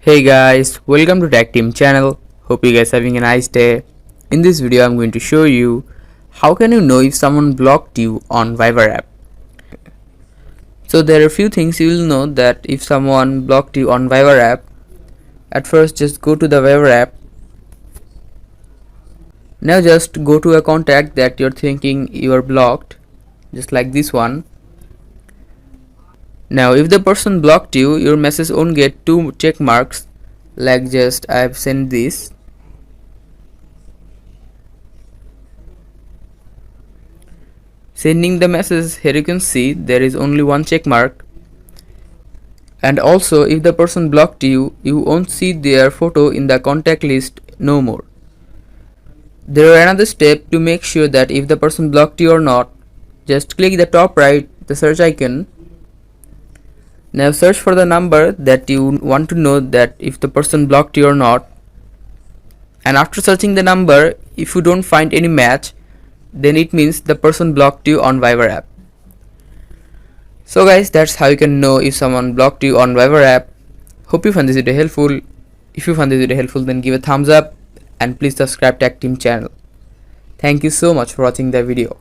Hey guys, welcome to Tech Team channel. Hope you guys having a nice day. In this video I'm going to show you how can you know if someone blocked you on Viber app. So there are a few things you will know that if someone blocked you on Viber app. At first just go to the Viber app. Now just go to a contact that you're thinking you are blocked, just like this one. Now if the person blocked you, your message won't get two check marks, like just I've sent this. Sending the message, here you can see there is only one check mark. And also if the person blocked you, you won't see their photo in the contact list no more. There are another step to make sure that if the person blocked you or not. Just click the top right, the search icon. Now search for the number that you want to know that if the person blocked you or not. And after searching the number, if you don't find any match, then it means the person blocked you on Viber app. So guys, that's how you can know if someone blocked you on Viber app. Hope you found this video helpful. If you found this video helpful, then give a thumbs up and please subscribe Tech Team channel. Thank you so much for watching the video.